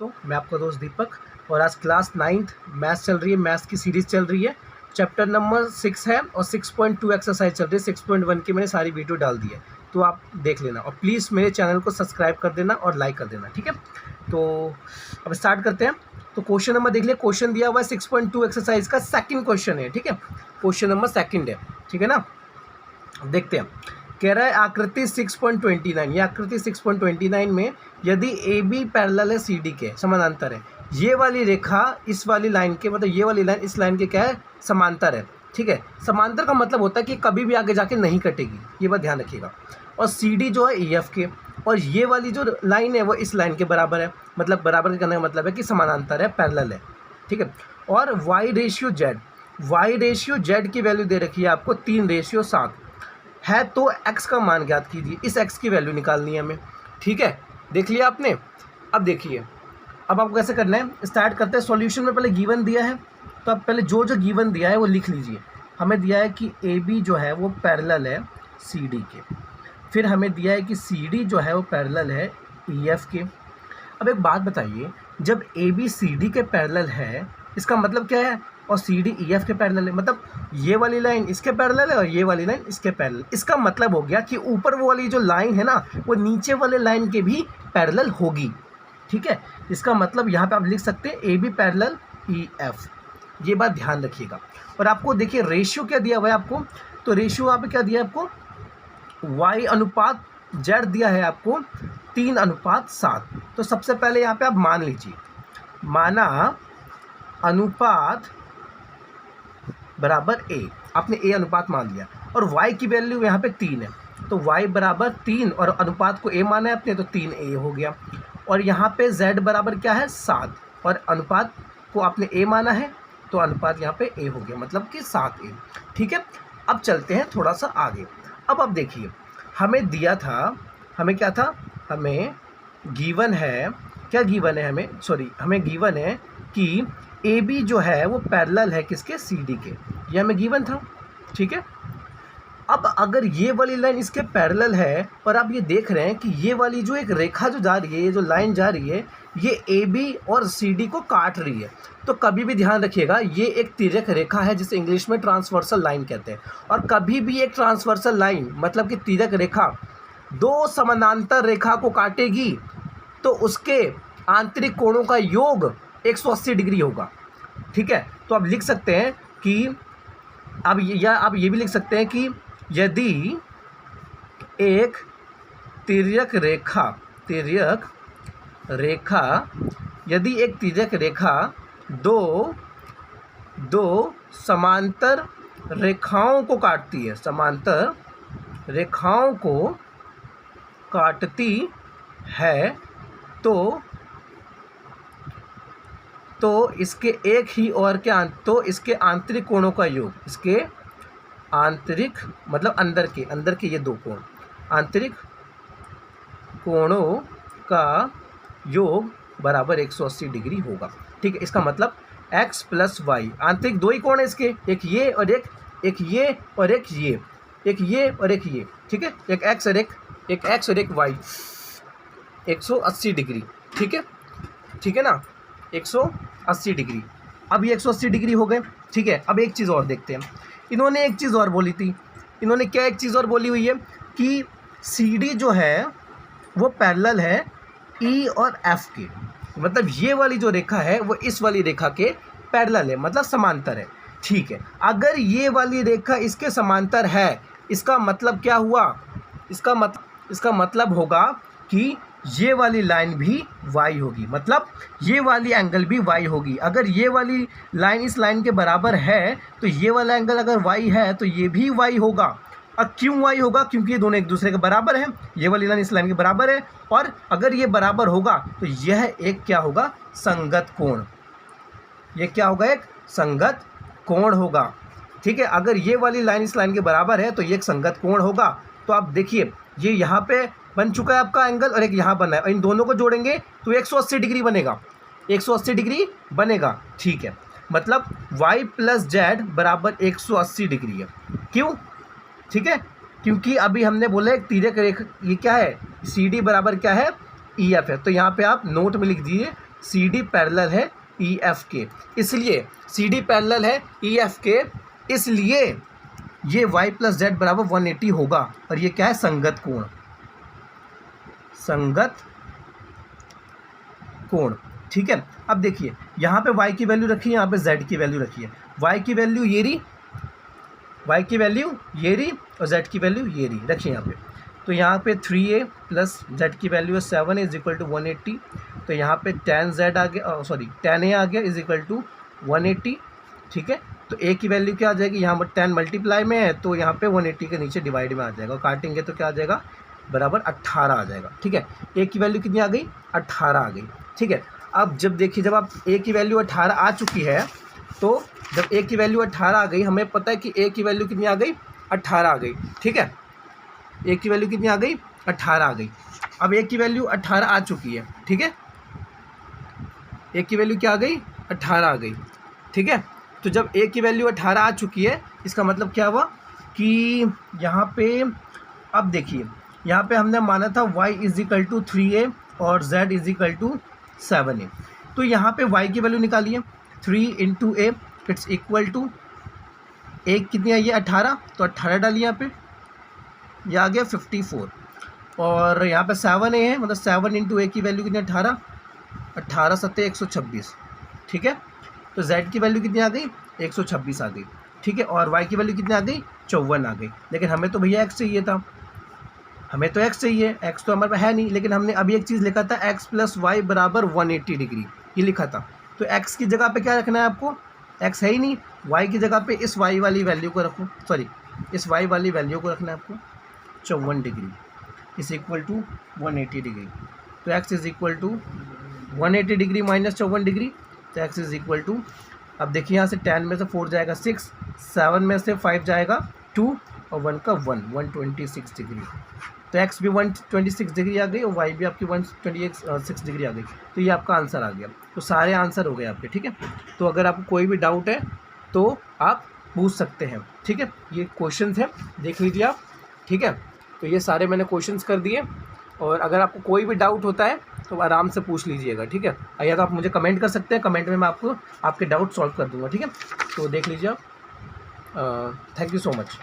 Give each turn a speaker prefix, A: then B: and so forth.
A: तो मैं आपका दोस्त दीपक और आज क्लास 9th मैथ्स चल रही है। मैथ्स की सीरीज़ चल रही है। चैप्टर नंबर 6 है और 6.2 एक्सरसाइज चल रही है। 6.1 की मैंने सारी वीडियो डाल दी है, तो आप देख लेना और प्लीज़ मेरे चैनल को सब्सक्राइब कर देना और लाइक कर देना, ठीक है। तो अब स्टार्ट करते हैं। तो क्वेश्चन नंबर देख लिया। क्वेश्चन दिया हुआ है 6.2 एक्सरसाइज का सेकंड क्वेश्चन है, ठीक है। क्वेश्चन नंबर सेकंड है, ठीक है ना। देखते हैं। कह रहा है आकृति 6.29, ये आकृति 6.29 में यदि ए बी पैरेलल है सी डी के, समानांतर है, ये वाली रेखा इस वाली लाइन के, मतलब ये वाली लाइन इस लाइन के क्या है, समांतर है, ठीक है। समांतर का मतलब होता है कि कभी भी आगे जाके नहीं कटेगी, ये बात ध्यान रखिएगा। और सी डी जो है ई एफ के, और ये वाली जो लाइन है वो इस लाइन के बराबर है, मतलब बराबर के कहने का मतलब है कि समानांतर है, पैरेलल है, ठीक है। और वाई रेशियो जेड की वैल्यू दे रखी है आपको 3:7 है, तो x का मान ज्ञात कीजिए। इस x की वैल्यू निकालनी है हमें, ठीक है। देख लिया आपने। अब देखिए, अब आपको कैसे करना है, स्टार्ट करते हैं। सॉल्यूशन में पहले गिवन दिया है, तो आप पहले जो जो गिवन दिया है वो लिख लीजिए। हमें दिया है कि ए बी जो है वो पैरेलल है सी डी के, फिर हमें दिया है कि सी डी जो है वो पैरेलल है ई एफ के। अब एक बात बताइए, जब ए बी सी डी के पैरेलल है, इसका मतलब क्या है, और सी डी ई एफ के पैरेलल है, मतलब ये वाली लाइन इसके पैरेलल है और ये वाली लाइन इसके पैरेलल। इसका मतलब हो गया कि ऊपर वो वाली जो लाइन है ना, वो नीचे वाले लाइन के भी पैरेलल होगी, ठीक है। इसका मतलब यहाँ पे आप लिख सकते हैं A B parallel E F, ये बात ध्यान रखिएगा। और आपको देखिए रेशियो क्या दिया हुआ है आपको, तो रेशियो यहाँ पे क्या दिया है आपको, y अनुपात z दिया है आपको 3:7। तो सबसे पहले यहाँ पे आप मान लीजिए, माना अनुपात बराबर a, आपने a अनुपात मान लिया, और y की वैल्यू यहाँ पे 3 है, तो y बराबर 3 और अनुपात को a माना है अपने, तो 3a हो गया। और यहाँ पे z बराबर क्या है 7, और अनुपात को आपने a माना है, तो अनुपात यहाँ पे a हो गया, मतलब कि 7a, ठीक है। अब चलते हैं थोड़ा सा आगे। अब आप देखिए, हमें दिया था, हमें क्या था, हमें गिवन है, क्या गिवन है हमें, सॉरी, हमें गिवन है कि ए बी जो है वो पैरेलल है किसके, सी डी के, ये हमें गिवन था, ठीक है। अब अगर ये वाली लाइन इसके पैरेलल है, और आप ये देख रहे हैं कि ये वाली जो एक रेखा जो जा रही है, ये जो लाइन जा रही है, ये ए बी और सी डी को काट रही है, तो कभी भी ध्यान रखिएगा ये एक तिर्यक रेखा है, जिसे इंग्लिश में ट्रांसवर्सल लाइन कहते हैं। और कभी भी एक ट्रांसवर्सल लाइन मतलब कि तिर्यक रेखा दो समानांतर रेखा को काटेगी, तो उसके आंतरिक कोणों का योग 180 डिग्री होगा, ठीक है। तो आप लिख सकते हैं कि अब आप ये भी लिख सकते हैं कि यदि एक तिर्यक रेखा यदि एक तिर्यक रेखा दो समांतर रेखाओं को काटती है, समांतर रेखाओं को काटती है, तो इसके एक ही और क्या, तो इसके आंतरिक कोणों का योग, इसके आंतरिक मतलब अंदर के ये दो कोण, आंतरिक कोणों का योग बराबर 180 डिग्री होगा, ठीक है। इसका मतलब x प्लस वाई, आंतरिक दो ही कोण है इसके, एक ये और एक ये और एक ये, एक ये और एक ये, ठीक है। एक x और एक y, 180 डिग्री, ठीक है ना, 180 डिग्री। अब ये 180 डिग्री हो गए, ठीक है। अब एक चीज़ और देखते हैं, इन्होंने एक चीज़ और बोली थी, इन्होंने क्या एक चीज़ और बोली हुई है कि सी डी जो है वो पैरेलल है ई और एफ के, मतलब ये वाली जो रेखा है वो इस वाली रेखा के पैरेलल है, मतलब समांतर है, ठीक है। अगर ये वाली रेखा इसके समांतर है, इसका मतलब क्या हुआ, इसका मतलब होगा कि ये वाली लाइन भी y होगी, मतलब ये वाली एंगल भी y होगी। अगर ये वाली लाइन इस लाइन के बराबर है, तो ये वाला एंगल अगर y है तो ये भी y होगा। अब क्यों y होगा, क्योंकि ये दोनों एक दूसरे के बराबर हैं, ये वाली लाइन इस लाइन के बराबर है, और अगर ये बराबर होगा तो यह एक क्या होगा, संगत कोण, ये क्या होगा, एक संगत कोण होगा, ठीक है। अगर ये वाली लाइन इस लाइन के बराबर है तो ये एक संगत कोण होगा। तो आप देखिए, ये यहाँ पे बन चुका है आपका एंगल, और एक यहाँ बना है, और इन दोनों को जोड़ेंगे तो 180 डिग्री बनेगा, 180 डिग्री बनेगा, ठीक है। मतलब y प्लस जेड बराबर 180 डिग्री है, क्यों, ठीक है, क्योंकि अभी हमने बोला एक तिर्यक रेखा, ये क्या है, सी डी बराबर क्या है, ई एफ है। तो यहाँ पे आप नोट में लिख दीजिए सी डी पैरेलल है ई एफ के, इसलिए सी डी पैरेलल है ई एफ के, इसलिए ये y प्लस जेड बराबर 180 होगा। और ये क्या है? संगत कोण, संगत कोण। ठीक है, अब देखिए यहाँ पे y की वैल्यू रखी है, यहाँ पे z की वैल्यू रखी है। y की वैल्यू ये रही, y की वैल्यू ये रही और z की वैल्यू ये रही, रखिए यहाँ पे। तो यहाँ पे 3a प्लस z की वैल्यू है 7 इज इक्वल टू 180। तो यहाँ पे tan z आ गया, सॉरी tan a आ गया इज इक्वल टू 180। ठीक है, तो a की वैल्यू क्या आ जाएगी? यहाँ पर 10 मल्टीप्लाई में है तो यहाँ पे 180 के नीचे डिवाइड में आ जाएगा, काटेंगे तो क्या आ जाएगा? बराबर 18 आ जाएगा। ठीक है, a की वैल्यू कितनी आ गई? 18 आ गई। ठीक है, अब जब देखिए जब आप a की वैल्यू 18 आ चुकी है, तो जब a की वैल्यू 18 आ गई, हमें पता है कि a की वैल्यू कितनी आ गई? 18 आ गई। ठीक है, a की वैल्यू कितनी आ गई? 18 आ गई। अब a की वैल्यू 18 आ चुकी है। ठीक है, a की वैल्यू क्या आ गई? 18 आ गई। ठीक है, तो जब a की वैल्यू 18 आ चुकी है, इसका मतलब क्या हुआ कि यहाँ पे, अब देखिए यहाँ पे हमने माना था y is equal to 3a और z is equal to 7a। तो यहाँ पे y की वैल्यू निकालिए, 3 into a it's equal to, a कितनी आई है? 18, तो 18 डालिए यहाँ पे, यह आ गया 54। और यहाँ पे 7a है, मतलब 7 इंटू a की वैल्यू कितनी? 18, 18 सत्ते 126। ठीक है, तो z की वैल्यू कितनी आ गई? 126 आ गई। ठीक है, और y की वैल्यू कितनी आ गई? 54 आ गई। लेकिन हमें तो भैया x चाहिए था, हमें तो x चाहिए, x तो हमारे पास है नहीं। लेकिन हमने अभी एक चीज़ लिखा था x प्लस वाई बराबर 180 डिग्री, ये लिखा था। तो x की जगह पे क्या रखना है आपको? x है ही नहीं, y की जगह पे इस y वाली वैल्यू को रखो, सॉरी इस y वाली वैल्यू को रखना है आपको, 54 degree is equal to 180 degree. तो x is equal to 180 degree minus 54 degree, तो x इज इक्वल टू, अब देखिए यहाँ से 10 में से 4 जाएगा 6, 7 में से 5 जाएगा 2 और 1 का 126 डिग्री। तो x भी 126 डिग्री आ गई और y भी आपकी 126 डिग्री आ गई। तो ये आपका आंसर आ गया। तो सारे आंसर हो गए आपके। ठीक है, तो अगर आपको कोई भी डाउट है तो आप पूछ सकते हैं। ठीक है, ये क्वेश्चन है, देख लीजिए आप। ठीक है, तो ये सारे मैंने क्वेश्चंस कर दिए, और अगर आपको कोई भी डाउट होता है तो आराम से पूछ लीजिएगा। ठीक है, या तो आप मुझे कमेंट कर सकते हैं, कमेंट में मैं आपको आपके डाउट सॉल्व कर दूंगा। ठीक है, तो देख लीजिए आप। Thank you so much.